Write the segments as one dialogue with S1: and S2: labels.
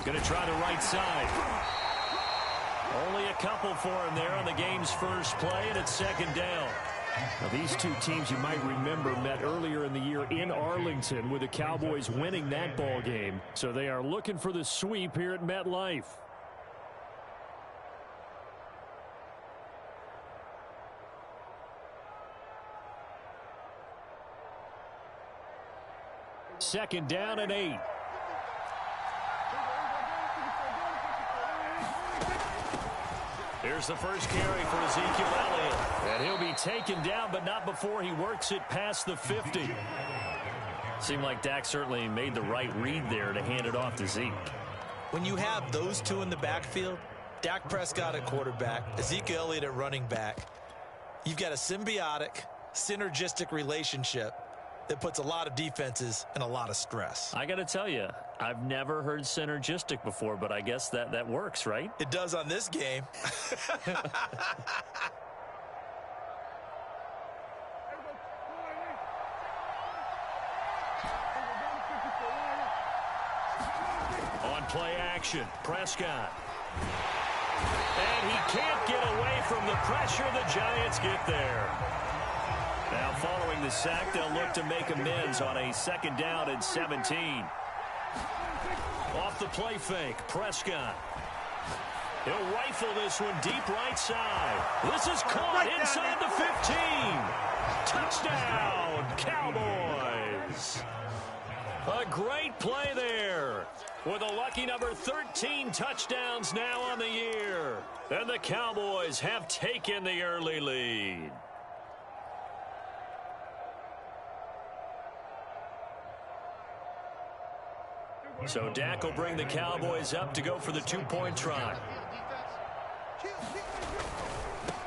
S1: Going to try the right side. Only a couple for him there on the game's first play, and it's second down. Now, these two teams, you might remember, met earlier in the year in Arlington with the Cowboys winning that ball game. So they are looking for the sweep here at MetLife. Second down and 8. Here's the first carry for Ezekiel Elliott. And he'll be taken down, but not before he works it past the 50. Seemed like Dak certainly made the right read there to hand it off to Zeke.
S2: When you have those two in the backfield, Dak Prescott at quarterback, Ezekiel Elliott at running back, you've got a symbiotic, synergistic relationship that puts a lot of defenses in a lot of stress.
S1: I got to tell you, I've never heard synergistic before, but I guess that works, right?
S2: It does on this game.
S1: On play action, Prescott. And he can't get away from the pressure. The Giants get there. Now, following the sack, they'll look to make amends on a second down and 17. Off the play fake, Prescott. He'll rifle this one deep right side. This is caught inside the 15. Touchdown, Cowboys. A great play there. With a lucky number 13 touchdowns now on the year. And the Cowboys have taken the early lead. So Dak will bring the Cowboys up to go for the two-point try.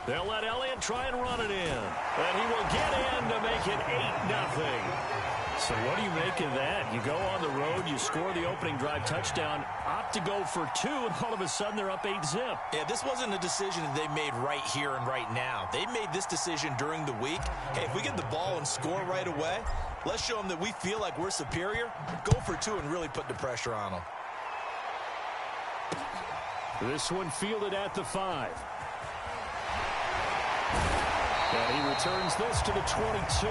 S1: They'll let Elliott try and run it in. And he will get in to make it 8-0. So what do you make of that? You go on the road, you score the opening drive touchdown, opt to go for 2, and all of a sudden they're up 8-zip.
S2: Yeah, this wasn't a decision that they made right here and right now. They made this decision during the week. Hey, if we get the ball and score right away, let's show them that we feel like we're superior. Go for 2 and really put the pressure on them.
S1: This one fielded at the 5. And he returns this to the 22.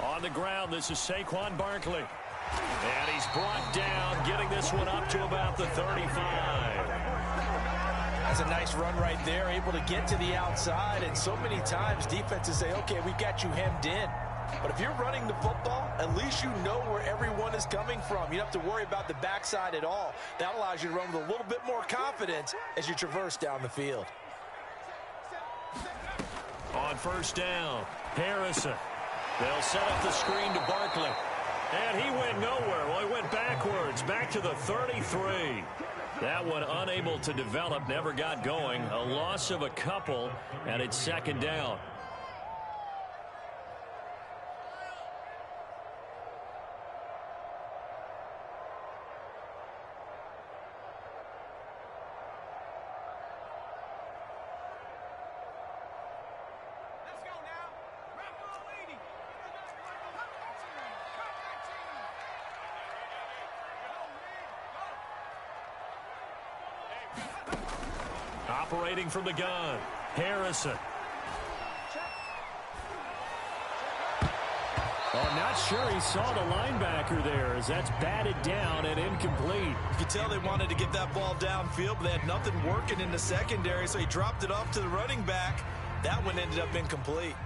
S1: On the ground, this is Saquon Barkley. And he's brought down, getting this one up to about the 35.
S2: That's a nice run right there, able to get to the outside. And so many times defenses say, okay, we've got you hemmed in. But if you're running the football, at least you know where everyone is coming from. You don't have to worry about the backside at all. That allows you to run with a little bit more confidence as you traverse down the field.
S1: On first down, Harrison. They'll set up the screen to Barkley. And he went nowhere. Well, he went backwards, back to the 33. That one unable to develop, never got going. A loss of a couple, and it's second down. Operating from the gun, Harrison. Oh, not sure he saw the linebacker there as that's batted down and incomplete.
S2: You could tell they wanted to get that ball downfield, but they had nothing working in the secondary, so he dropped it off to the running back. That one ended up incomplete.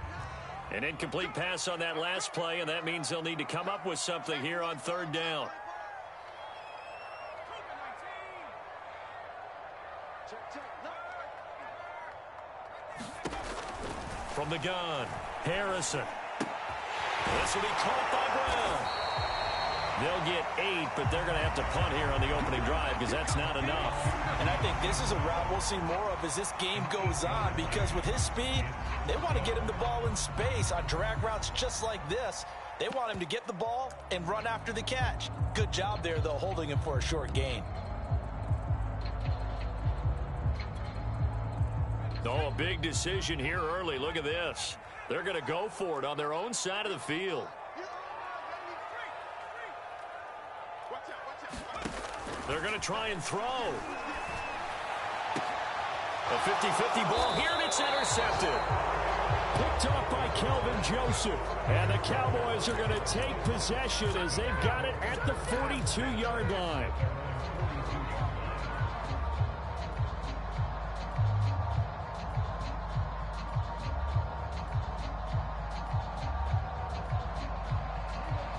S1: An incomplete pass on that last play, and that means they'll need to come up with something here on third down. From the gun, Harrison. This will be caught by They'll get 8, but they're going to have to punt here on the opening drive because that's not enough.
S2: And I think this is a route we'll see more of as this game goes on, because with his speed, they want to get him the ball in space on drag routes just like this. They want him to get the ball and run after the catch. Good job there, though, holding him for a short gain.
S1: Oh, a big decision here early. Look at this. They're going to go for it on their own side of the field. They're going to try and throw. A 50-50 ball here, and it's intercepted. Picked off by Kelvin Joseph. And the Cowboys are going to take possession as they've got it at the 42-yard line.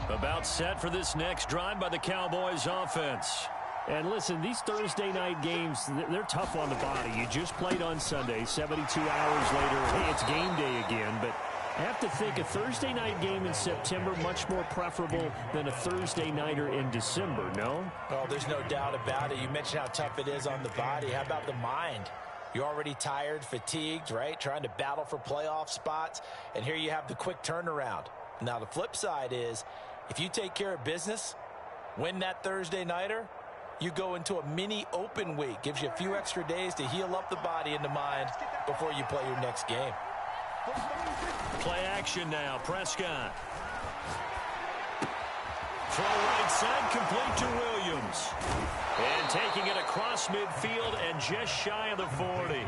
S1: About set for this next drive by the Cowboys offense. And listen, these Thursday night games, they're tough on the body. You just played on Sunday, 72 hours later, hey, it's game day again. But I have to think a Thursday night game in September much more preferable than a Thursday nighter in December, no?
S2: Oh, there's no doubt about it. You mentioned how tough it is on the body. How about the mind? You're already tired, fatigued, right? Trying to battle for playoff spots. And here you have the quick turnaround. Now, the flip side is, if you take care of business, win that Thursday nighter, you go into a mini open week. Gives you a few extra days to heal up the body and the mind before you play your next game.
S1: Play action now. Prescott. Throw right side, complete to Williams. And taking it across midfield and just shy of the 40.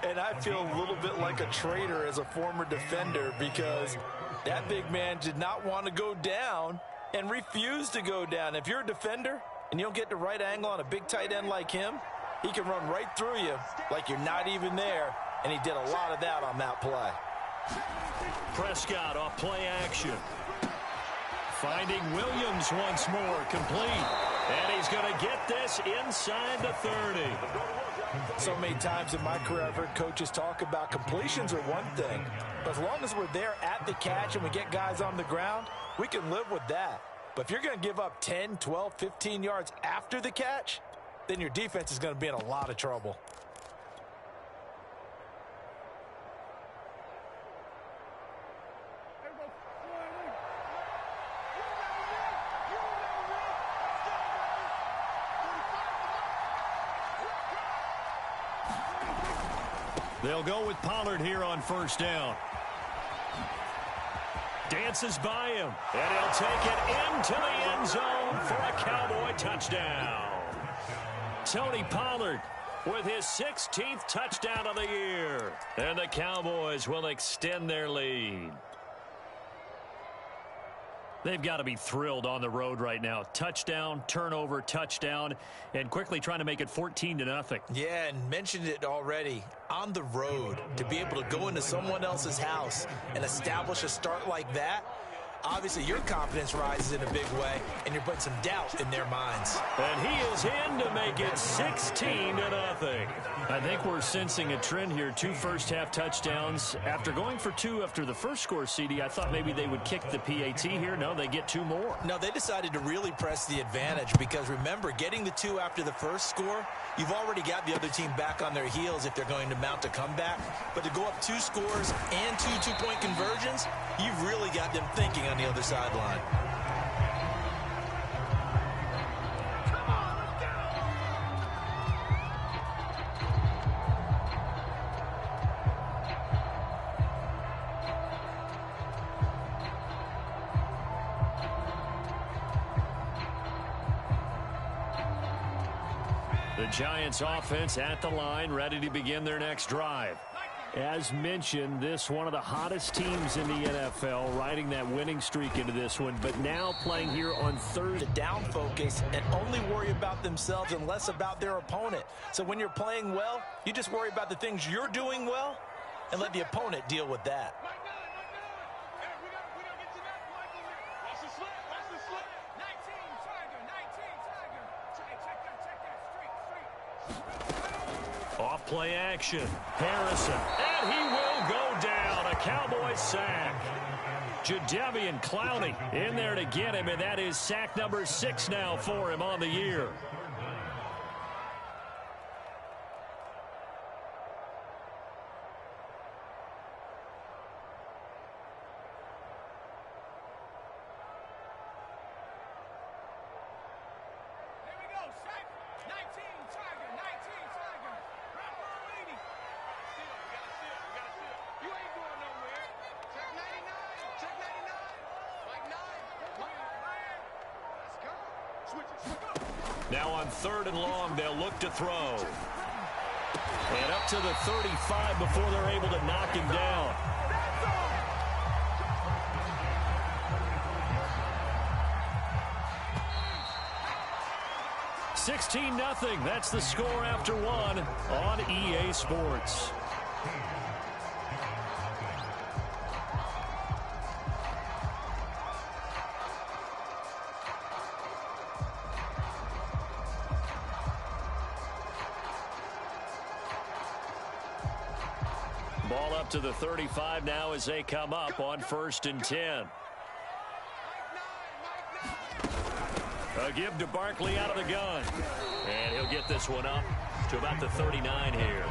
S2: And I feel a little bit like a traitor as a former defender, because that big man did not want to go down and refused to go down. If you're a defender and you don't get the right angle on a big tight end like him, he can run right through you like you're not even there, and he did a lot of that on that play.
S1: Prescott off play action. Finding Williams once more, complete. And he's going to get this inside the 30.
S2: So many times in my career, I've heard coaches talk about completions are one thing. But as long as we're there at the catch and we get guys on the ground, we can live with that. But if you're going to give up 10, 12, 15 yards after the catch, then your defense is going to be in a lot of trouble.
S1: They'll go with Pollard here on first down. Dances by him, and he'll take it into the end zone for a Cowboy touchdown. Tony Pollard with his 16th touchdown of the year. And the Cowboys will extend their lead. They've got to be thrilled on the road right now. Touchdown, turnover, touchdown, and quickly trying to make it 14-0.
S2: Yeah, and mentioned it already. On the road, to be able to go into someone else's house and establish a start like that, obviously your confidence rises in a big way, and you're putting some doubt in their minds.
S1: And he is in to make it 16-0. I think we're sensing a trend here. 2 first-half touchdowns. After going for 2 after the first score, CD, I thought maybe they would kick the PAT here. No, they get 2 more.
S2: No, they decided to really press the advantage because, remember, getting the 2 after the first score, you've already got the other team back on their heels if they're going to mount a comeback. But to go up 2 scores and 2 two-point conversions, you've really got them thinking on the other sideline.
S1: The Giants offense at the line, ready to begin their next drive. As mentioned, this one of the hottest teams in the NFL, riding that winning streak into this one, but now playing here on third.
S2: The down focus and only worry about themselves and less about their opponent. So when you're playing well, you just worry about the things you're doing well and let the opponent deal with that.
S1: Off play action. Harrison. And he will go down. A Cowboy sack. Jadeveon Clowney in there to get him, and that is sack number 6 now for him on the year. Now on 3rd and long, they'll look to throw. And up to the 35 before they're able to knock him down. $16-0. That's the score after 1 on EA Sports. Ball up to the 35 now as they come up on 1st and 10. A give to Barkley out of the gun. And he'll get this one up to about the 39 here.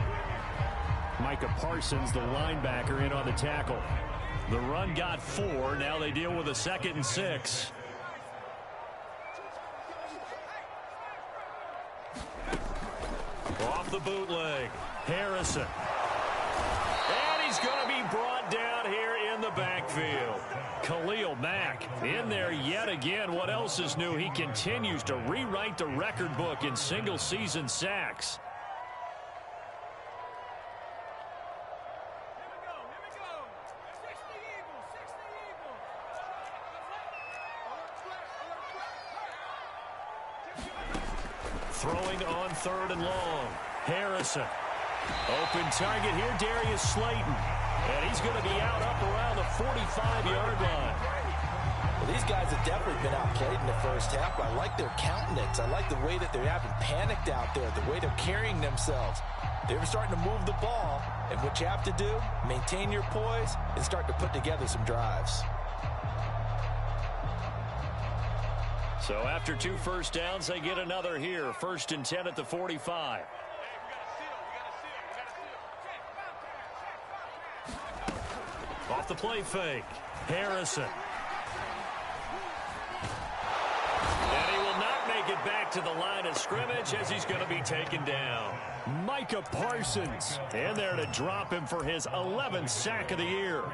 S1: Micah Parsons, the linebacker, in on the tackle. The run got 4. Now they deal with a 2nd and 6. Off the bootleg. Harrison. And he's going to be brought down here in the backfield. Khalil Mack in there yet again. What else is new? He continues to rewrite the record book in single-season sacks. Throwing on 3rd and long. Harrison. Open target here, Darius Slayton. And he's going to be out up around the 45-yard line.
S2: Well, these guys have definitely been outplayed in the first half. I like their countenance. I like the way that they're having panicked out there, the way they're carrying themselves. They're starting to move the ball. And what you have to do, maintain your poise and start to put together some drives.
S1: So after 2 first downs, they get another here. 1st and 10 at the 45. Off the play fake. Harrison. And he will not make it back to the line of scrimmage as he's going to be taken down. Micah Parsons in there to drop him for his 11th sack of the year.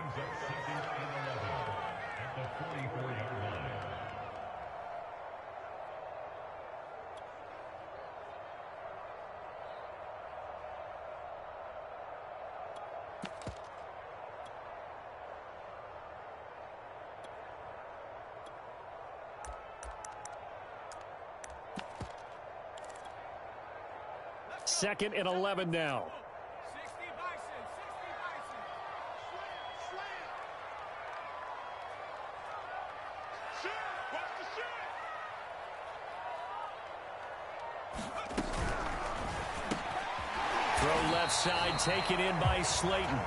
S1: Second and 11 now. Throw left side, taken in by Slayton.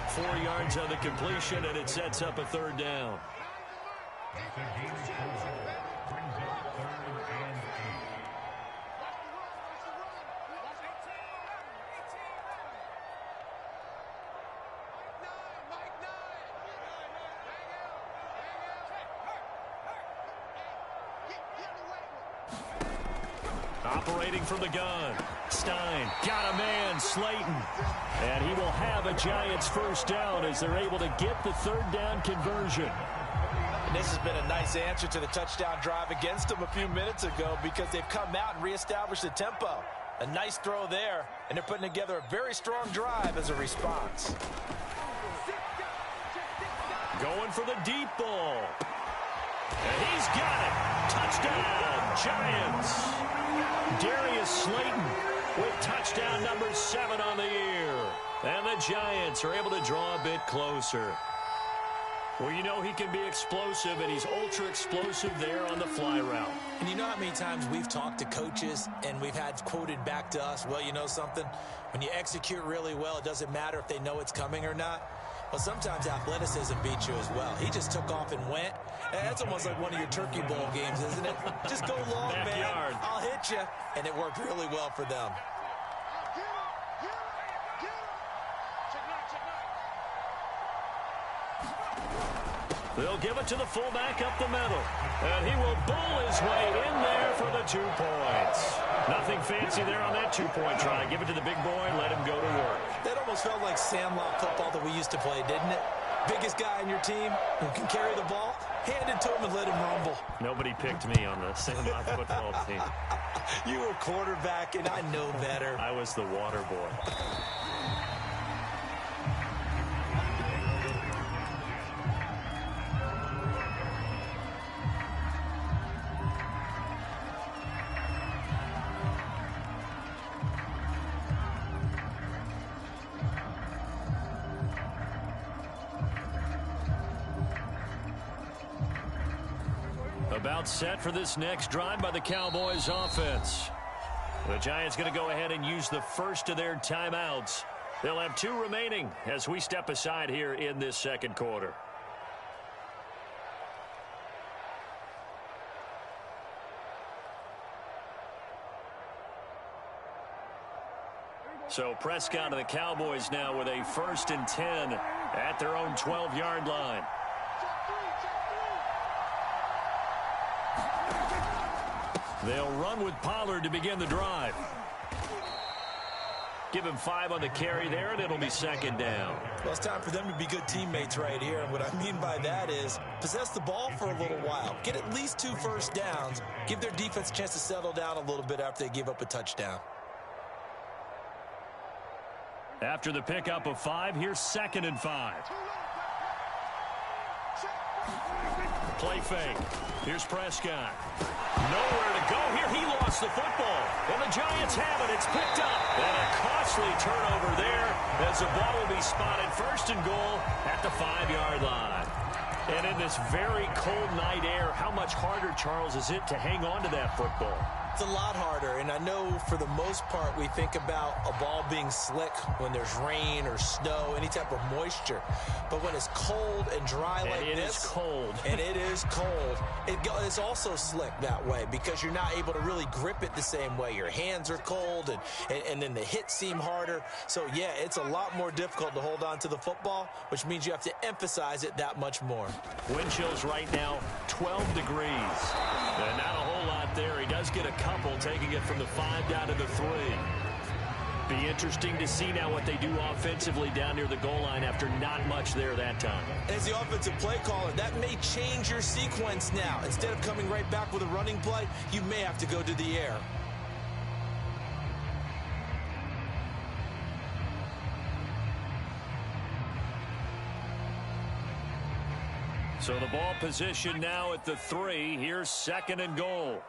S1: 4 yards on the completion, and it sets up a 3rd down. Operating from the gun. Stein got a man, Slayton. And he will have a Giants 1st down as they're able to get the 3rd down conversion.
S2: And this has been a nice answer to the touchdown drive against them a few minutes ago because they've come out and reestablished the tempo. A nice throw there, and they're putting together a very strong drive as a response.
S1: Going for the deep ball. And he's got it. Touchdown, Giants. Darius Slayton with touchdown number 7 on the year. And the Giants are able to draw a bit closer. Well, you know he can be explosive, and he's ultra-explosive there on the fly route.
S2: And you know how many times we've talked to coaches and we've had quoted back to us, well, you know something? When you execute really well, it doesn't matter if they know it's coming or not. Well, sometimes athleticism beats you as well. He just took off and went. That's almost like one of your Turkey Bowl games, isn't it? Just go long,
S1: Backyard.
S2: man. I'll hit you. And it worked really well for them.
S1: They'll give it to the fullback up the middle. And he will bull his way in there for the 2 points. Nothing fancy there on that 2-point try. Give it to the big boy, let him go to work.
S2: That almost felt like sandlot football that we used to play, didn't it? Biggest guy on your team who can carry the ball, hand it to him and let him rumble.
S1: Nobody picked me on the sandlot football team.
S2: You were quarterback, and I know better.
S1: I was the water boy. About set for this next drive by the Cowboys offense. The Giants going to go ahead and use the first of their timeouts. They'll have 2 remaining as we step aside here in this second quarter. So Prescott and the Cowboys now with a 1st and 10 at their own 12-yard line. They'll run with Pollard to begin the drive. Give him 5 on the carry there, and it'll be 2nd down.
S2: Well, it's time for them to be good teammates right here. And what I mean by that is possess the ball for a little while. Get at least 2 first downs. Give their defense a chance to settle down a little bit after they give up a touchdown.
S1: After the pickup of 5, here's 2nd and 5. Play fake. Here's Prescott. Nowhere to go here. He lost the football. And the Giants have it. It's picked up. And a costly turnover there as the ball will be spotted 1st and goal at the 5-yard line. And in this very cold night air, how much harder, Charles, is it to hang on to that football?
S2: It's a lot harder, and I know for the most part we think about a ball being slick when there's rain or snow, any type of moisture. But when it's cold and dry like this,
S1: it is cold.
S2: And it is cold, it's also slick that way because you're not able to really grip it the same way. Your hands are cold, and then the hits seem harder. So, yeah, it's a lot more difficult to hold on to the football, which means you have to emphasize it that much more.
S1: Wind chills right now, 12 degrees. And not a whole lot there. He does get a couple, taking it from the 5 down to the 3. Be interesting to see now what they do offensively down near the goal line after not much there that time.
S2: As the offensive play caller, that may change your sequence now. Instead of coming right back with a running play, you may have to go to the air.
S1: So the ball position now at the 3. Here's 2nd and goal.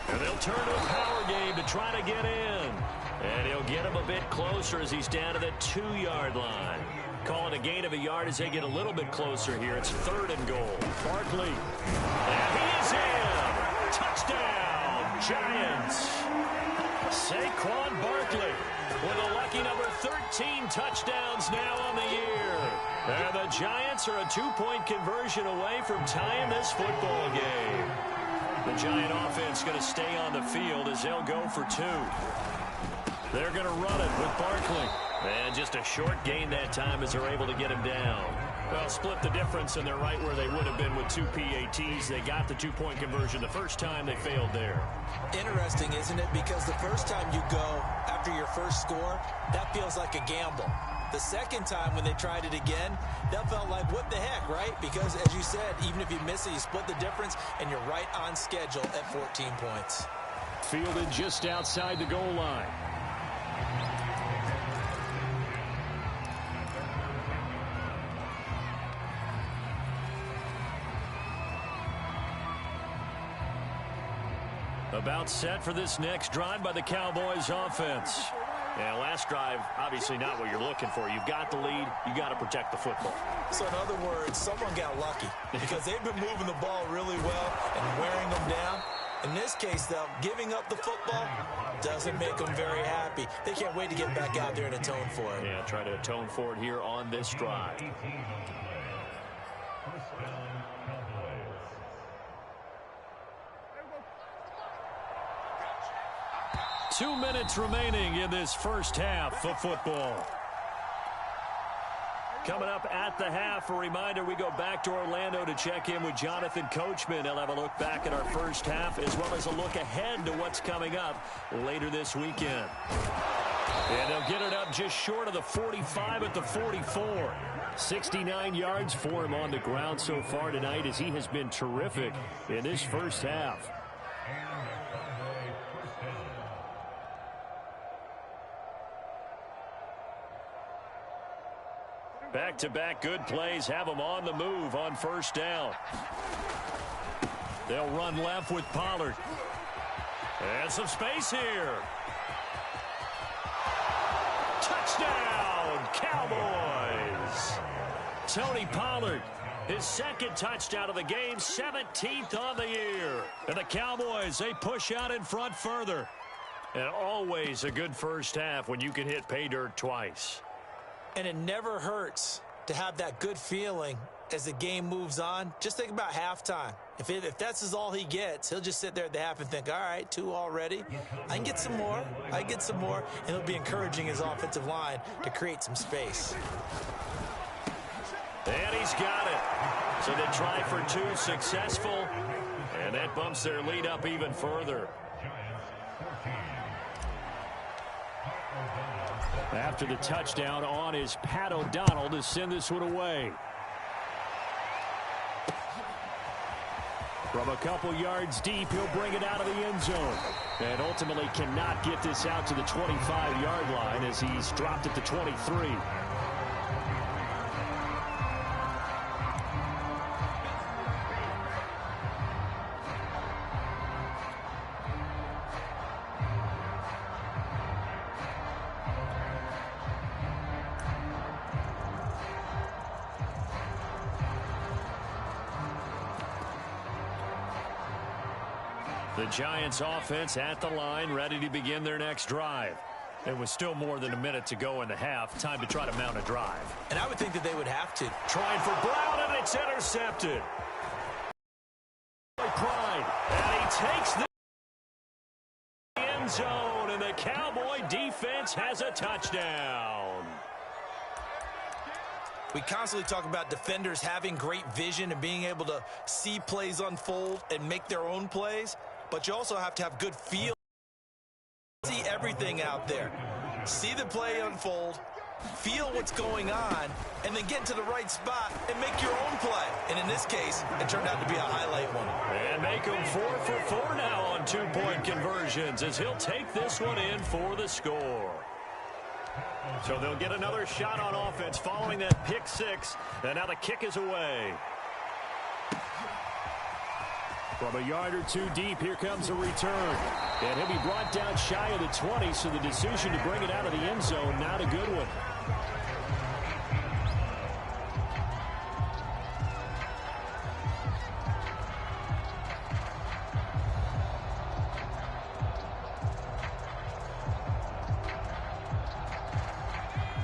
S1: And they'll turn to a power game to try to get in. And he'll get him a bit closer as he's down to the 2-yard line. Call it a gain of a yard as they get a little bit closer here. It's 3rd and goal. Barkley. And he is in. Touchdown, Giants. Saquon Barkley with a lucky number 13 touchdowns now on the year. And the Giants are a 2-point conversion away from tying this football game. The Giant offense going to stay on the field as they'll go for 2. They're going to run it with Barkley. And just a short gain that time as they're able to get him down. Well, split the difference, and they're right where they would have been with 2 PATs. They got the 2-point conversion the first time. They failed there.
S2: Interesting, isn't it? Because the first time you go after your first score, that feels like a gamble. The second time when they tried it again, that felt like, what the heck, right? Because, as you said, even if you miss it, you split the difference, and you're right on schedule at 14 points.
S1: Fielded just outside the goal line. About set for this next drive by the Cowboys offense. Yeah, last drive, obviously not what you're looking for. You've got the lead. You got to protect the football.
S2: So in other words, someone got lucky because they've been moving the ball really well and wearing them down. In this case, though, giving up the football doesn't make them very happy. They can't wait to get back out there and atone for it.
S1: Yeah, try to atone for it here on this drive. 2 minutes remaining in this first half of football. Coming up at the half, a reminder, we go back to Orlando to check in with Jonathan Coachman. He'll have a look back at our first half as well as a look ahead to what's coming up later this weekend. And they'll get it up just short of the 45 at the 44. 69 yards for him on the ground so far tonight as he has been terrific in this first half. Back-to-back good plays have them on the move on first down. They'll run left with Pollard. And some space here. Touchdown, Cowboys! Tony Pollard, his second touchdown of the game, 17th on the year. And the Cowboys, they push out in front further. And always a good first half when you can hit pay dirt twice.
S2: And it never hurts to have that good feeling as the game moves on. Just think about halftime. If that's all he gets, he'll just sit there at the half and think, all right, 2 already. I can get some more. I can get some more. And he'll be encouraging his offensive line to create some space.
S1: And he's got it. So they try for 2, successful. And that bumps their lead up even further. After the touchdown on is Pat O'Donnell to send this one away. From a couple yards deep, he'll bring it out of the end zone. And ultimately cannot get this out to the 25-yard line as he's dropped at the 23. The Giants offense at the line, ready to begin their next drive. It was still more than a minute to go in the half. Time to try to mount a drive.
S2: And I would think that they would have to.
S1: Trying for Brown, and it's intercepted. Pride, and he takes the end zone, and the Cowboy defense has a touchdown.
S2: We constantly talk about defenders having great vision and being able to see plays unfold and make their own plays, but you also have to have good feel. See everything out there. See the play unfold, feel what's going on, and then get to the right spot and make your own play. And in this case, it turned out to be a highlight one.
S1: And make him 4 for 4 now on 2-point conversions as he'll take this one in for the score. So they'll get another shot on offense following that pick 6. And now the kick is away. From a yard or 2 deep, here comes a return. And he'll be brought down shy of the 20, so the decision to bring it out of the end zone, not a good one.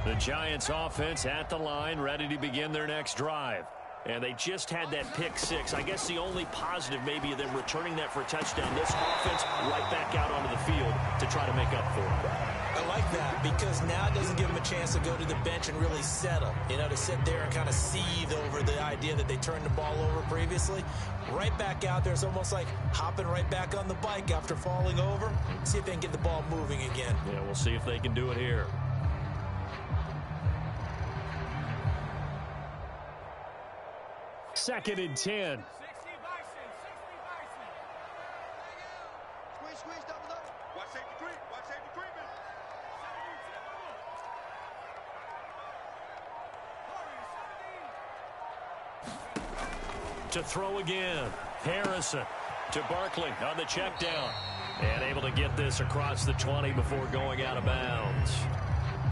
S1: The Giants offense at the line, ready to begin their next drive. And they just had that pick 6. I guess the only positive maybe of them returning that for a touchdown. This offense right back out onto the field to try to make up for it.
S2: I like that because now it doesn't give them a chance to go to the bench and really settle. You know, to sit there and kind of seethe over the idea that they turned the ball over previously. Right back out there. It's almost like hopping right back on the bike after falling over. See if they can get the ball moving again.
S1: Yeah, we'll see if they can do it here. Second and 10. To throw again. Harrison to Barkley on the check down. And able to get this across the 20 before going out of bounds.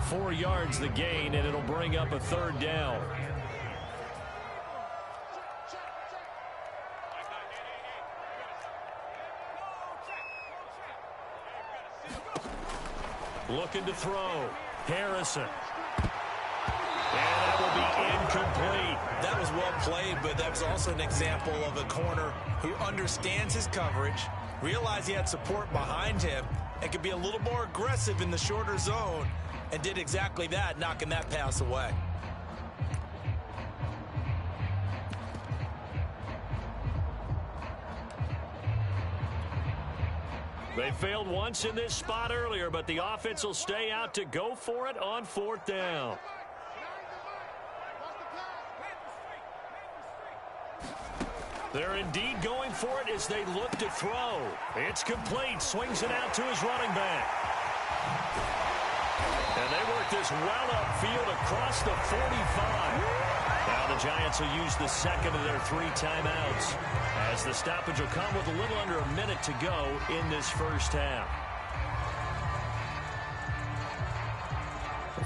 S1: 4 yards the gain, and it'll bring up a 3rd down. Looking to throw. Harrison. And that will be incomplete.
S2: That was well played, but that was also an example of a corner who understands his coverage, realized he had support behind him, and could be a little more aggressive in the shorter zone, and did exactly that, knocking that pass away.
S1: They failed once in this spot earlier, but the offense will stay out to go for it on 4th down. They're indeed going for it as they look to throw. It's complete. Swings it out to his running back. And they work this well upfield across the 45. Now the Giants will use the second of their 3 timeouts, as the stoppage will come with a little under a minute to go in this first half.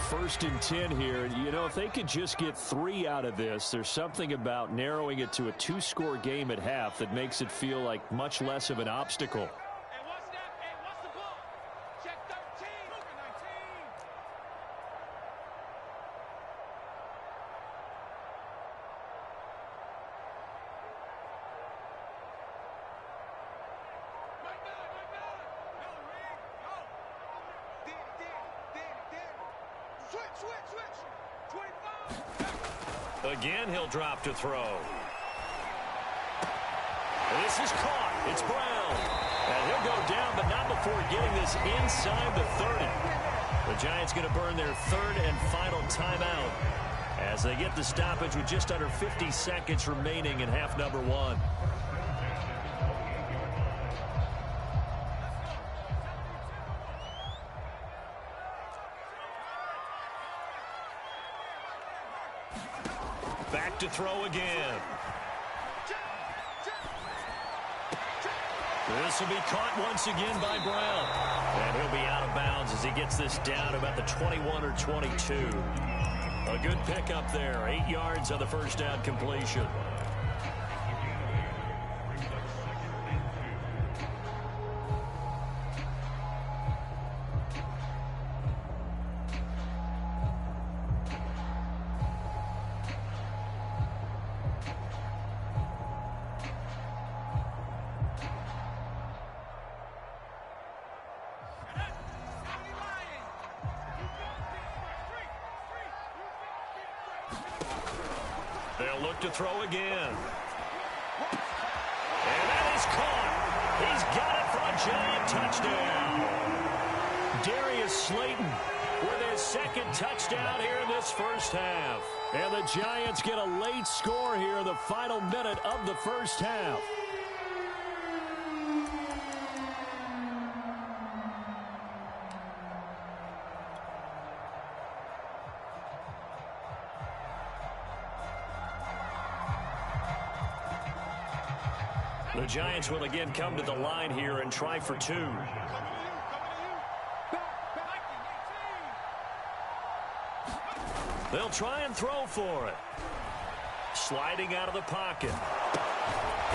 S1: 1st and 10 here. You know, if they could just get 3 out of this, there's something about narrowing it to a 2-score game at half that makes it feel like much less of an obstacle. Again, he'll drop to throw. This is caught. It's Brown. And he'll go down, but not before getting this inside the 30. The Giants going to burn their 3rd and final timeout as they get the stoppage with just under 50 seconds remaining in half number 1. Back to throw again. This will be caught once again by Brown. And he'll be out of bounds as he gets this down about the 21 or 22. A good pickup there. 8 yards on the first down completion. They'll look to throw again. And that is caught. He's got it for a Giant touchdown. Darius Slayton with his 2nd touchdown here in this first half. And the Giants get a late score here in the final minute of the first half. The Giants will again come to the line here and try for 2. They'll try and throw for it. Sliding out of the pocket.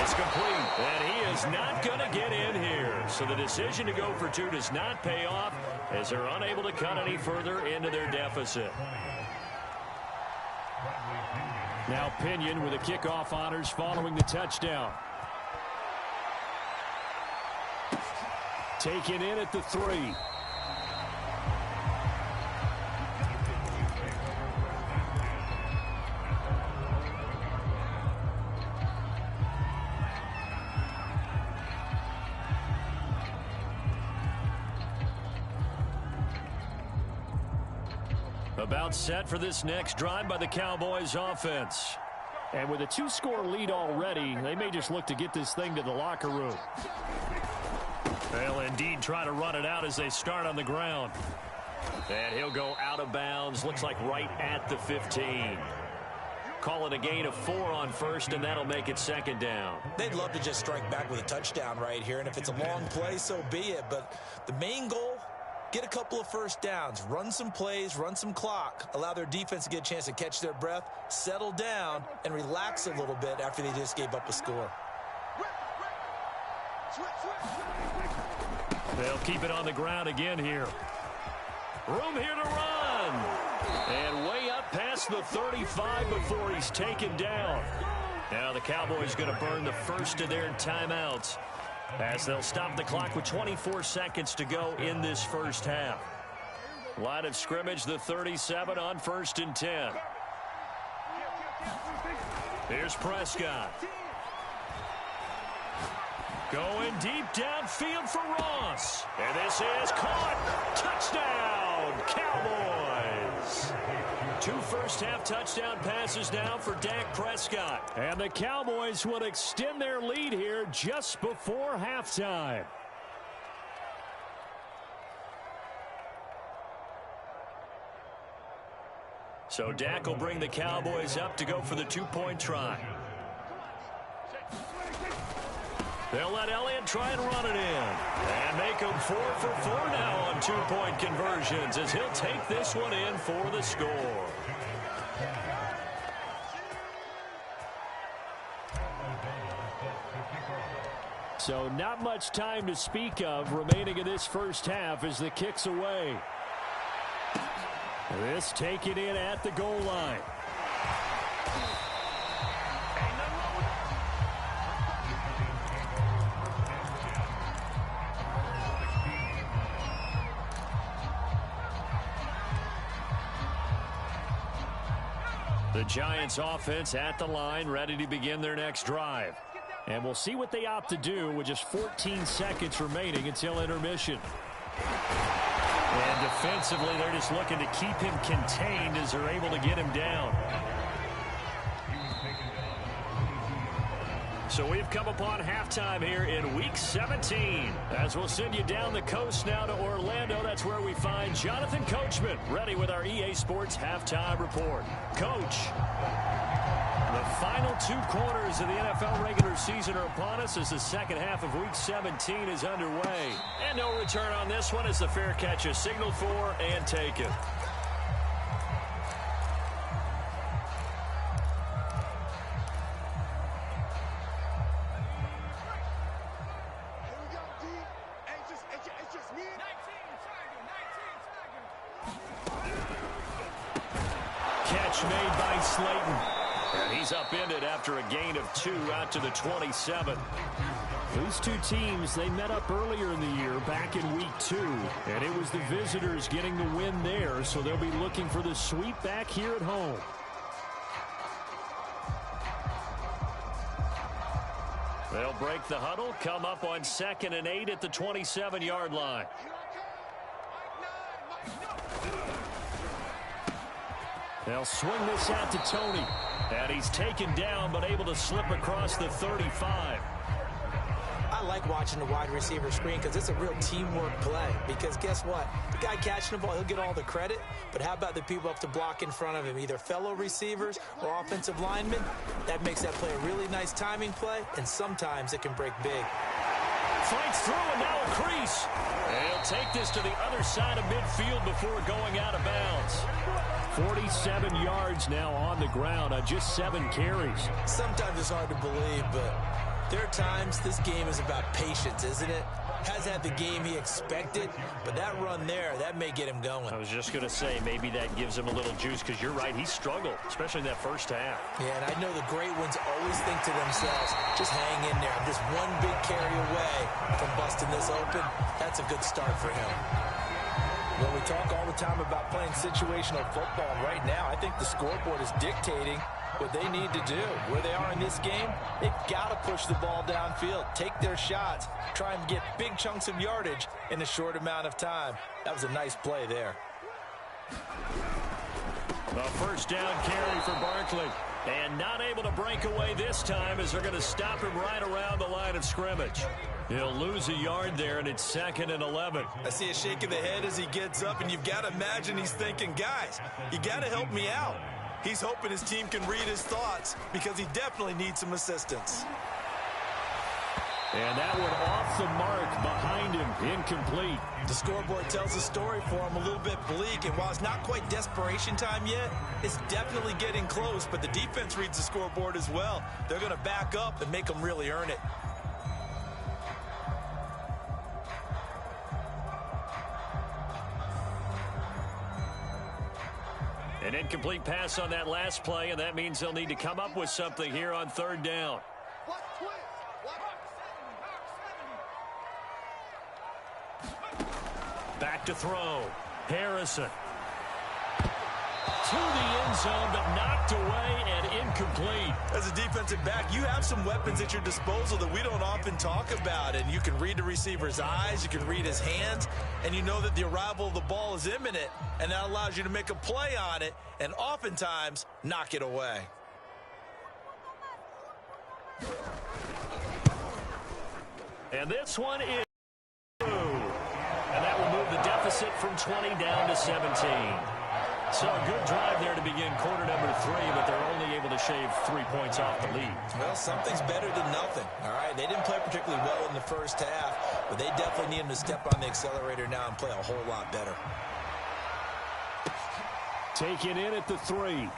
S1: It's complete, and he is not going to get in here. So the decision to go for 2 does not pay off as they're unable to cut any further into their deficit. Now Pinion with the kickoff honors following the touchdown. Taken in at the 3. About set for this next drive by the Cowboys offense. And with a 2-score lead already, they may just look to get this thing to the locker room. They'll indeed try to run it out as they start on the ground. And he'll go out of bounds. Looks like right at the 15. Call it a gain of 4 on first, and that'll make it 2nd down.
S2: They'd love to just strike back with a touchdown right here, and if it's a long play, so be it. But the main goal, get a couple of first downs, run some plays, run some clock, allow their defense to get a chance to catch their breath, settle down, and relax a little bit after they just gave up a score.
S1: They'll keep it on the ground again here. Room here to run. And way up past the 35 before he's taken down. Now the Cowboys going to burn the first of their timeouts as they'll stop the clock with 24 seconds to go in this first half. Line of scrimmage, the 37 on 1st and 10. Here's Prescott. Going deep downfield for Ross. And this is caught. Touchdown, Cowboys. 2 first-half touchdown passes now for Dak Prescott. And the Cowboys will extend their lead here just before halftime. So Dak will bring the Cowboys up to go for the 2-point try. They'll let Elliott try and run it in. And make him 4 for 4 now on 2-point conversions as he'll take this one in for the score. So not much time to speak of remaining in this first half as the kick's away. This taken in at the goal line. The Giants offense at the line, ready to begin their next drive. And we'll see what they opt to do with just 14 seconds remaining until intermission. And defensively, they're just looking to keep him contained as they're able to get him down. So we've come upon halftime here in Week 17. As we'll send you down the coast now to Orlando, that's where we find Jonathan Coachman, ready with our EA Sports Halftime Report. Coach, the final 2 quarters of the NFL regular season are upon us as the second half of Week 17 is underway. And no return on this one as the fair catch is signaled for and taken. Catch made by Slayton. And he's upended after a gain of 2 out to the 27. These two teams, they met up earlier in the year back in Week 2. And it was the visitors getting the win there, so they'll be looking for the sweep back here at home. They'll break the huddle, come up on 2nd and 8 at the 27-yard line. They'll swing this out to Tony. And he's taken down, but able to slip across the 35.
S2: I like watching the wide receiver screen because it's a real teamwork play. Because guess what? The guy catching the ball, he'll get all the credit. But how about the people up to block in front of him, either fellow receivers or offensive linemen? That makes that play a really nice timing play, and sometimes it can break big.
S1: Fights through, and now a crease. And he'll take this to the other side of midfield before going out of bounds. 47 yards now on the ground on just 7 carries.
S2: Sometimes it's hard to believe, but there are times this game is about patience, isn't it? Has had the game he expected, but that run there, that may get him going.
S1: I was just going to say, maybe that gives him a little juice, because you're right, he struggled, especially in that first half.
S2: Yeah, and I know the great ones always think to themselves, just hang in there. I'm just one big carry away from busting this open. That's a good start for him. Well, we talk all the time about playing situational football. Right now, I think the scoreboard is dictating what they need to do. Where they are in this game, they've got to push the ball downfield, take their shots, try and get big chunks of yardage in a short amount of time. That was a nice play there.
S1: A first down carry for Barkley. And not able to break away this time as they're going to stop him right around the line of scrimmage. He'll lose a yard there, and it's 2nd and 11.
S2: I see a shake of the head as he gets up, and you've got to imagine he's thinking, guys, you got to help me out. He's hoping his team can read his thoughts because he definitely needs some assistance.
S1: And that one off the mark behind him, incomplete.
S2: The scoreboard tells a story for him, a little bit bleak, and while it's not quite desperation time yet, it's definitely getting close, but the defense reads the scoreboard as well. They're going to back up and make them really earn it.
S1: An incomplete pass on that last play, and that means they'll need to come up with something here on third down. Back to throw. Harrison. To the end zone, but knocked away and incomplete.
S2: As a defensive back, you have some weapons at your disposal that we don't often talk about. And you can read the receiver's eyes, you can read his hands, and you know that the arrival of the ball is imminent, and that allows you to make a play on it and oftentimes knock it away.
S1: And this one is through. And that will move the deficit from 20 down to 17. So a good drive there to begin quarter number 3, but they're only able to shave 3 points off the lead.
S2: Well, something's better than nothing, all right? They didn't play particularly well in the first half, but they definitely need them to step on the accelerator now and play a whole lot better.
S1: Take it in at the 3.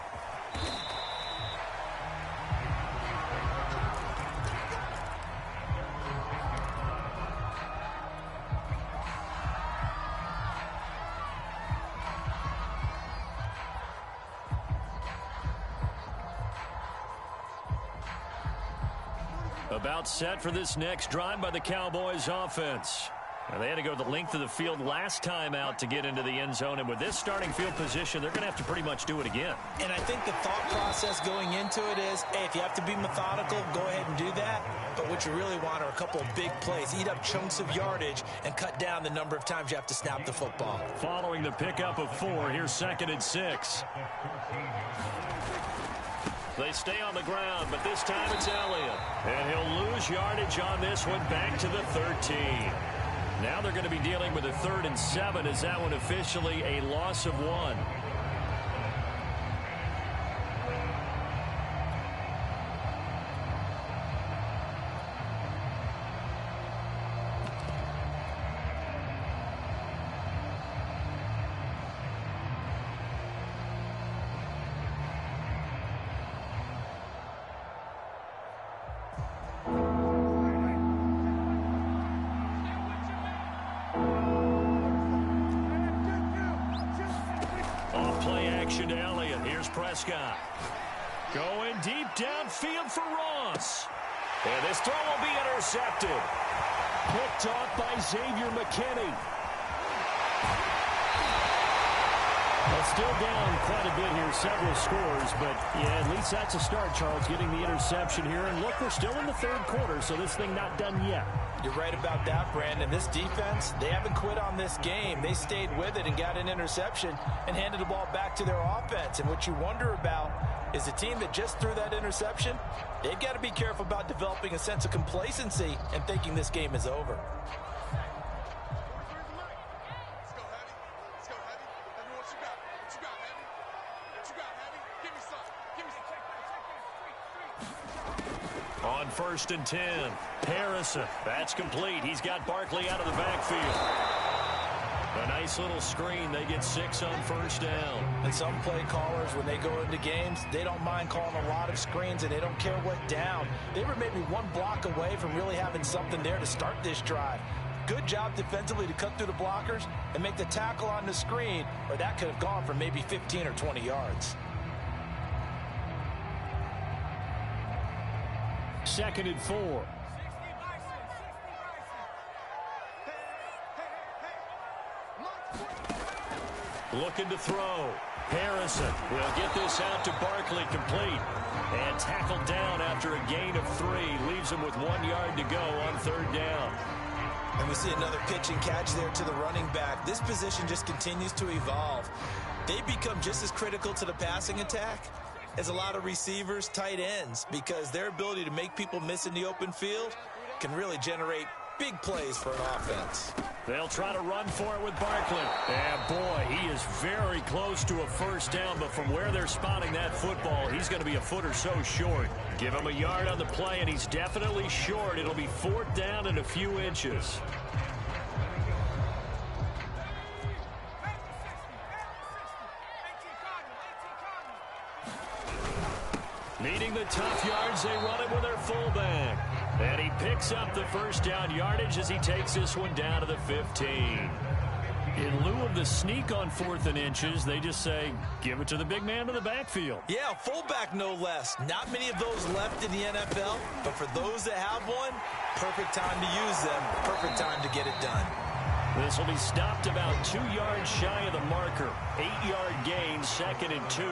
S1: About set for this next drive by the Cowboys offense. Now, they had to go the length of the field last time out to get into the end zone, and with this starting field position, they're going to have to pretty much do it again.
S2: And I think the thought process going into it is, hey, if you have to be methodical, go ahead and do that. But what you really want are a couple of big plays, eat up chunks of yardage, and cut down the number of times you have to snap the football.
S1: Following the pickup of 4, here's 2nd and 6. They stay on the ground, but this time it's Elliott. And he'll lose yardage on this one back to the 13. Now they're going to be dealing with a 3rd and 7 as that one officially a loss of 1. To Elliott. Here's Prescott. Going deep downfield for Ross. And this throw will be intercepted. Picked off by Xavier McKinney. Well, still down quite a bit here, several scores, but yeah, at least that's a start, Charles, getting the interception here. And look, we're still in the 3rd quarter, so this thing not done yet.
S2: You're right about that, Brandon. This defense, they haven't quit on this game. They stayed with it and got an interception and handed the ball back to their offense. And what you wonder about is the team that just threw that interception, they've got to be careful about developing a sense of complacency and thinking this game is over. On 1st and 10, Harrison. That's complete. He's got Barkley out of the backfield. A nice little screen. They get 6 on 1st down. And some play callers, when they go into games, they don't mind calling a lot of screens, and they don't care what down. They were maybe 1 block away from really having something there to start this drive. Good job defensively to cut through the blockers and make the tackle on the screen, or that could have gone for maybe 15 or 20 yards.
S1: 2nd and 4. Looking to throw. Harrison will get this out to Barkley, complete. And tackled down after a gain of 3. Leaves him with 1 yard to go on 3rd down.
S2: And we see another pitch and catch there to the running back. This position just continues to evolve. They become just as critical to the passing attack as a lot of receivers, tight ends, because their ability to make people miss in the open field can really generate big plays for an offense.
S1: They'll try to run for it with Barkley. And boy, he is very close to a 1st down, but from where they're spotting that football, he's going to be a foot or so short. Give him a yard on the play, and he's definitely short. It'll be 4th down and a few inches. Needing the tough yards, they run it with their fullback. And he picks up the 1st down yardage as he takes this one down to the 15. In lieu of the sneak on 4th and inches, they just say, give it to the big man in the backfield.
S2: Yeah, fullback no less. Not many of those left in the NFL, but for those that have one, perfect time to use them, perfect time to get it done.
S1: This will be stopped about 2 yards shy of the marker. 8-yard gain, 2nd and 2.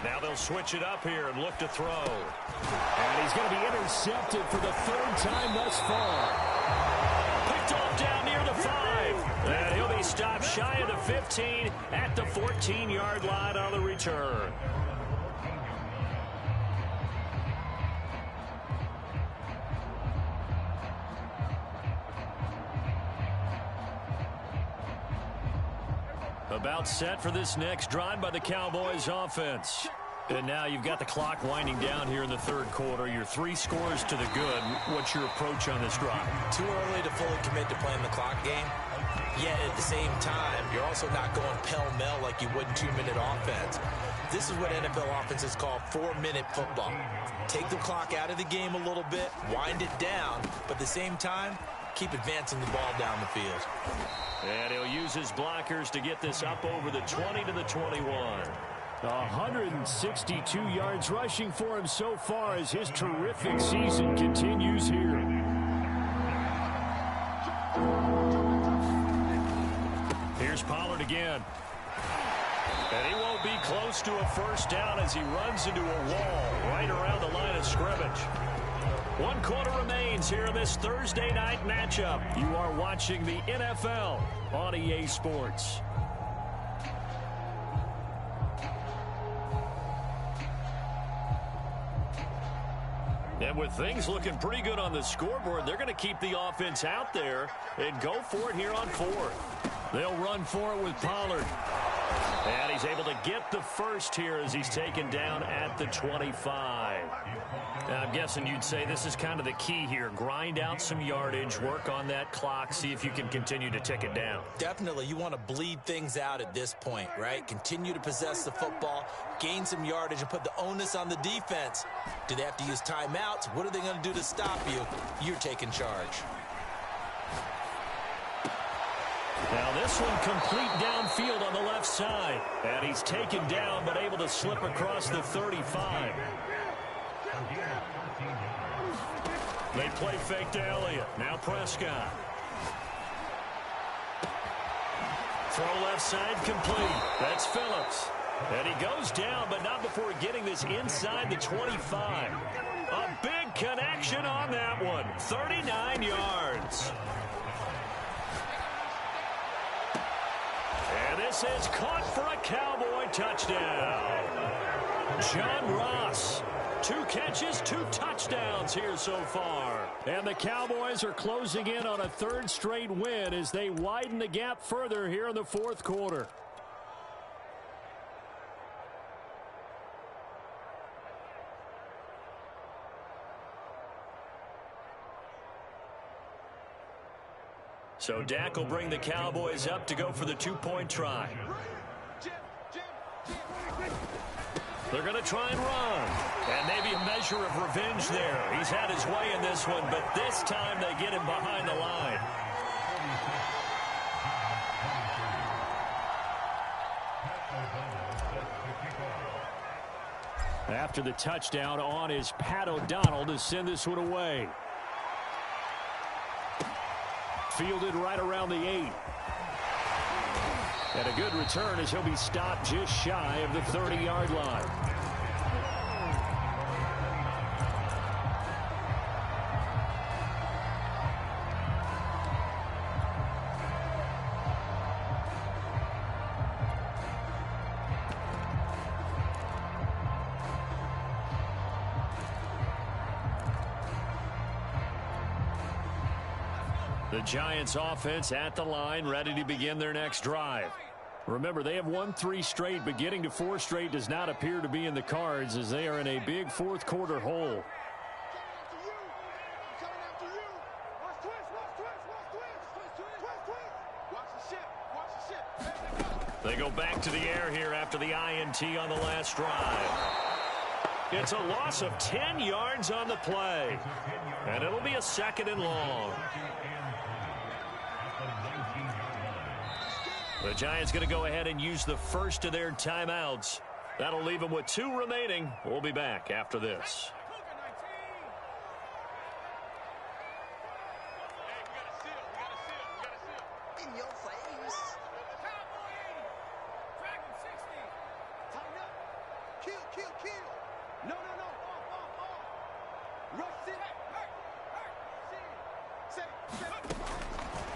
S1: Now they'll switch it up here and look to throw. And he's going to be intercepted for the 3rd time thus far. Picked off down near the 5. And he'll be stopped shy of the 15 at the 14-yard line on the return. About set for this next drive by the Cowboys offense. And now you've got the clock winding down here in the 3rd quarter. Your 3 scores to the good. What's your approach on this drive?
S2: Too early to fully commit to playing the clock game. Yet at the same time, you're also not going pell-mell like you would in 2-minute offense. This is what NFL offenses call 4-minute football. Take the clock out of the game a little bit, wind it down, but at the same time, keep advancing the ball down the field.
S1: And he'll use his blockers to get this up over the 20 to the 21. 162 yards rushing for him so far as his terrific season continues here. Here's Pollard again. And he won't be close to a first down as he runs into a wall right around the line of scrimmage. 1 quarter remains here in this Thursday night matchup. You are watching the NFL on EA Sports. And with things looking pretty good on the scoreboard, they're going to keep the offense out there and go for it here on 4th. They'll run for it with Pollard. And he's able to get the first here as he's taken down at the 25. Now, I'm guessing you'd say this is kind of the key here. Grind out some yardage, work on that clock, see if you can continue to tick it down.
S2: Definitely. You want to bleed things out at this point, right? Continue to possess the football, gain some yardage, and put the onus on the defense. Do they have to use timeouts? What are they going to do to stop you? You're taking charge.
S1: Now this one complete downfield on the left side. And he's taken down but able to slip across the 35. They play fake to Elliott. Now Prescott. Throw left side complete. That's Phillips. And he goes down, but not before getting this inside the 25. A big connection on that one. 39 yards. And this is caught for a Cowboy touchdown. John Ross. 2 catches, 2 touchdowns here so far. And the Cowboys are closing in on a 3rd straight win as they widen the gap further here in the 4th quarter. So Dak will bring the Cowboys up to go for the 2-point try. They're going to try and run. And maybe a measure of revenge there. He's had his way in this one, but this time they get him behind the line. After the touchdown on is Pat O'Donnell to send this one away. Fielded right around the 8. And a good return as he'll be stopped just shy of the 30-yard line. The Giants offense at the line, ready to begin their next drive. Remember, they have won 3 straight, but getting to 4 straight does not appear to be in the cards as they are in a big 4th quarter hole. They go back to the air here after the INT on the last drive. It's a loss of 10 yards on the play. And it'll be a 2nd and long. The Giants going to go ahead and use the first of their timeouts. That'll leave them with 2 remaining. We'll be back after this.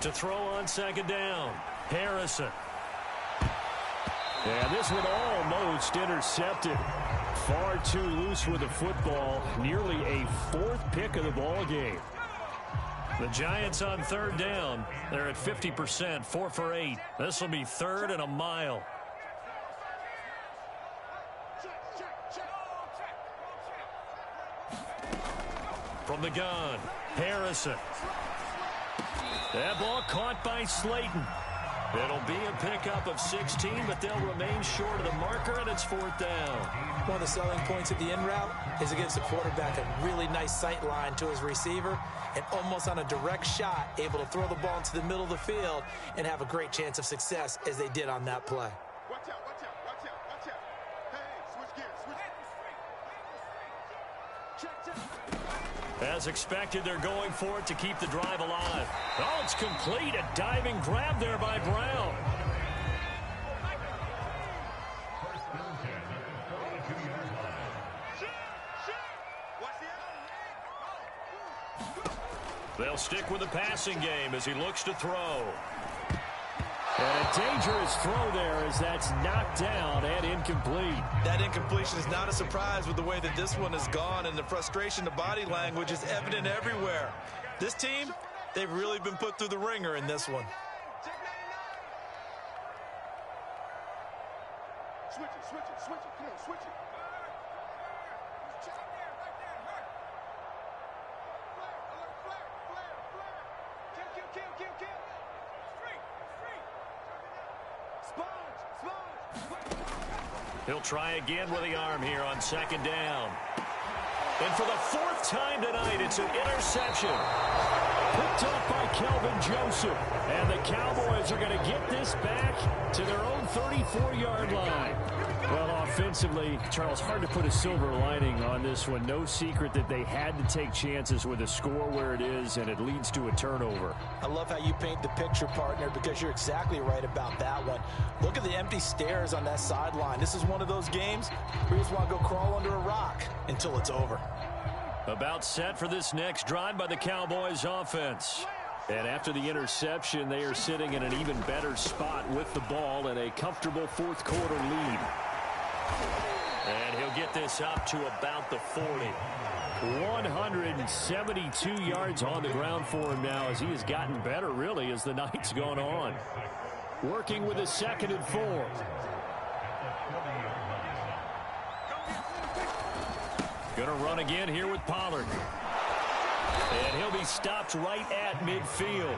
S1: To throw on 2nd down, Harrison. And this one almost intercepted. Far too loose with the football. Nearly a 4th pick of the ball game. The Giants on 3rd down. They're at 50%, 4 for 8. This will be 3rd and a mile. From the gun, Harrison. That ball caught by Slayton. It'll be a pickup of 16, but they'll remain short of the marker, and it's 4th down.
S2: One of the selling points of the in route is it gives the quarterback a really nice sight line to his receiver, and almost on a direct shot, able to throw the ball into the middle of the field and have a great chance of success as they did on that play.
S3: Watch out, watch out, watch out, watch out. Hey, switch gears, switch gears. Check.
S1: As expected, they're going for it to keep the drive alive. Oh, it's complete. A diving grab there by Brown. They'll stick with the passing game as he looks to throw. And a dangerous throw there as that's knocked down and incomplete.
S2: That incompletion is not a surprise with the way that this one has gone, and the frustration, the body language is evident everywhere. This team, they've really been put through the ringer in this one.
S3: Switch it, switch it, switch it. Come on, switch it.
S1: He'll try again with the arm here on 2nd down. And for the 4th time tonight, it's an interception. Picked up by Kelvin Joseph. And the Cowboys are going to get this back to their own 34-yard line. Well, offensively, Charles, hard to put a silver lining on this one. No secret that they had to take chances with a score where it is, and it leads to a turnover.
S2: I love how you paint the picture, partner, because you're exactly right about that one. Look at the empty stares on that sideline. This is one of those games where you just want to go crawl under a rock until it's over.
S1: About set for this next drive by the Cowboys offense. And after the interception, they are sitting in an even better spot with the ball and a comfortable 4th quarter lead. And he'll get this up to about the 40. 172 yards on the ground for him now as he has gotten better, really, as the night's gone on. Working with a 2nd and 4. Going to run again here with Pollard. And he'll be stopped right at midfield.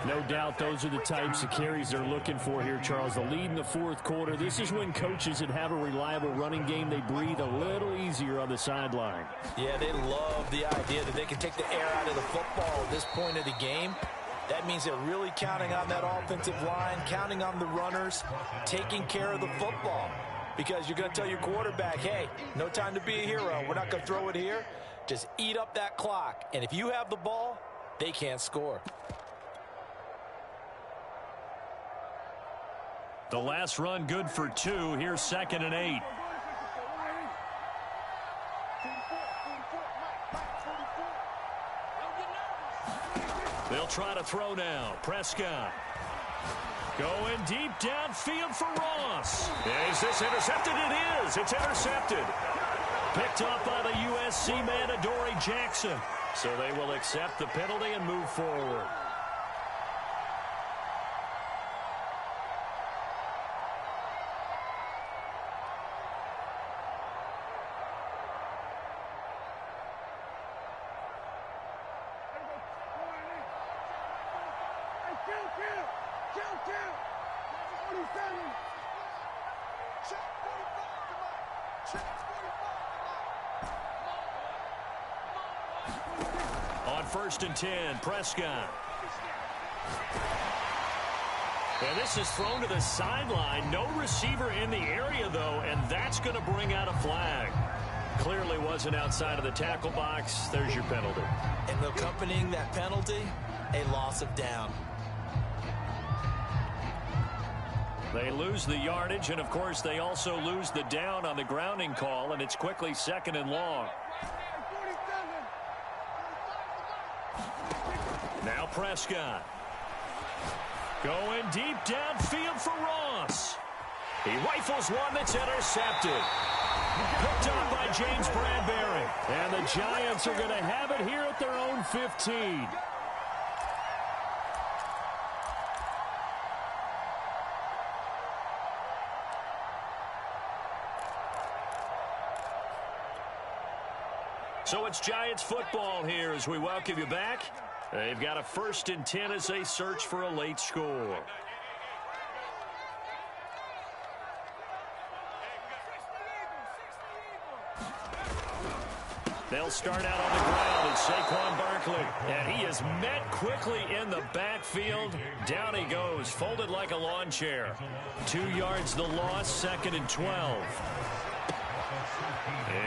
S1: No doubt those are the types of carries they're looking for here, Charles. The lead in the 4th quarter. This is when coaches that have a reliable running game, they breathe a little easier on the sideline.
S2: Yeah, they love the idea that they can take the air out of the football at this point of the game. That means they're really counting on that offensive line, counting on the runners, taking care of the football. Because you're going to tell your quarterback, hey, no time to be a hero. We're not going to throw it here. Just eat up that clock. And if you have the ball, they can't score.
S1: The last run good for 2. Here's 2nd and 8. They'll try to throw now. Prescott. Going deep downfield for Ross. Is this intercepted? It is. It's intercepted. Picked up by the USC man, Adoree Jackson. So they will accept the penalty and move forward. On 1st and 10, Prescott. And this is thrown to the sideline. No receiver in the area, though, and that's going to bring out a flag. Clearly wasn't outside of the tackle box. There's your penalty.
S2: And accompanying that penalty, a loss of down.
S1: They lose the yardage, and, of course, they also lose the down on the grounding call, and it's quickly 2nd and long. Now Prescott. Going deep downfield for Ross. He rifles one that's intercepted. Picked up by James Bradbury. And the Giants are going to have it here at their own 15. So it's Giants football here as we welcome you back. They've got a 1st and 10 as they search for a late score. They'll start out on the ground. It's Saquon Barkley. And he is met quickly in the backfield. Down he goes, folded like a lawn chair. 2 yards the loss, 2nd and 12.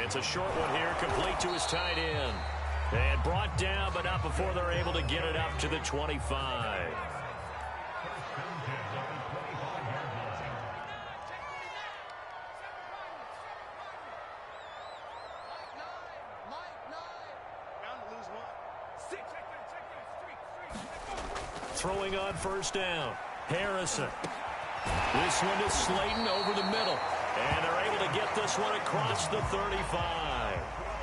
S1: It's a short one here, complete to his tight end. And brought down, but not before they're able to get it up to the 25. Throwing on 1st down. Harrison. This one to Slayton over the middle. And they're able to get this one across the 35.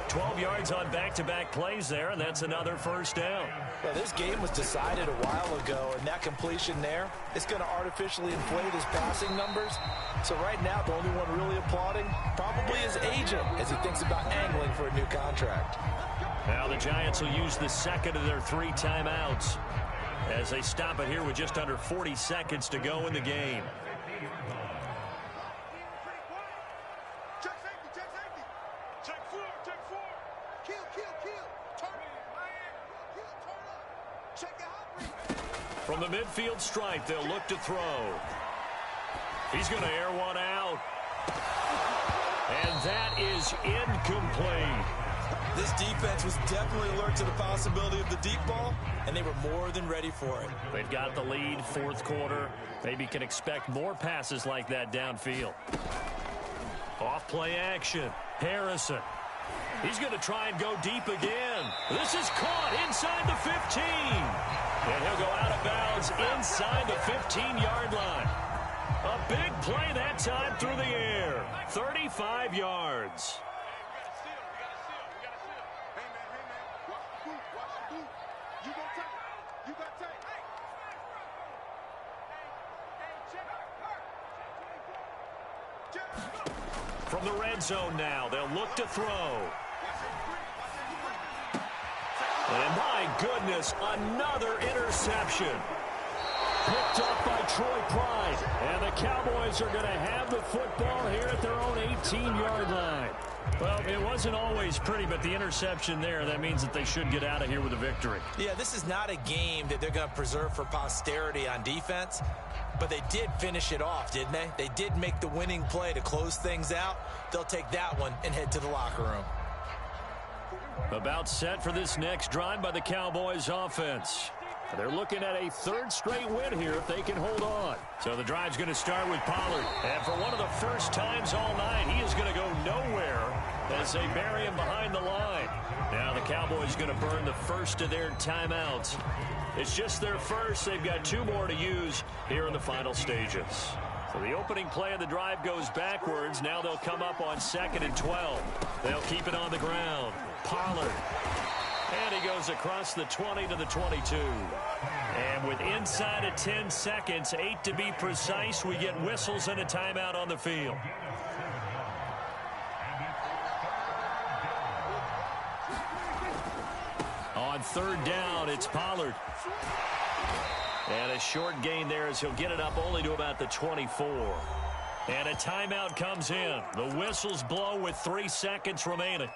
S1: 12 yards on back-to-back plays there, and that's another 1st down.
S2: Well, this game was decided a while ago, and that completion there is going to artificially inflate his passing numbers. So right now, the only one really applauding probably his agent as he thinks about angling for a new contract.
S1: Now the Giants will use the 2nd of their 3 timeouts as they stop it here with just under 40 seconds to go in the game. From the midfield stripe, they'll look to throw. He's going to air one out. And that is incomplete.
S2: This defense was definitely alert to the possibility of the deep ball, and they were more than ready for it.
S1: They've got the lead, 4th quarter. Maybe can expect more passes like that downfield. Off play action. Harrison. He's going to try and go deep again. This is caught inside the 15. And he'll go out of bounds inside the 15-yard line. A big play that time through the air. 35 yards. From the red zone now, they'll look to throw. And my goodness, another interception. Picked up by Troy Pride. And the Cowboys are going to have the football here at their own 18-yard line. Well, it wasn't always pretty, but the interception there, that means that they should get out of here with a victory.
S2: Yeah, this is not a game that they're going to preserve for posterity on defense, but they did finish it off, didn't they? They did make the winning play to close things out. They'll take that one and head to the locker room.
S1: About set for this next drive by the Cowboys offense. They're looking at a 3rd straight win here if they can hold on. So the drive's going to start with Pollard. And for one of the first times all night, he is going to go nowhere as they bury him behind the line. Now the Cowboys going to burn the 1st of their timeouts. It's just their 1st. They've got 2 more to use here in the final stages. So the opening play of the drive goes backwards. Now they'll come up on 2nd and 12. They'll keep it on the ground. Pollard. And he goes across the 20 to the 22. And with inside of 10 seconds, 8 to be precise, we get whistles and a timeout on the field. On 3rd down, it's Pollard. And a short gain there as he'll get it up only to about the 24. And a timeout comes in. The whistles blow with 3 seconds remaining.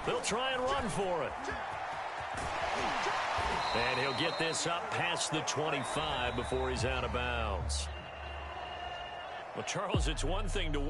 S1: They'll try and run for it. And he'll get this up past the 25 before he's out of bounds. Well, Charles, it's one thing to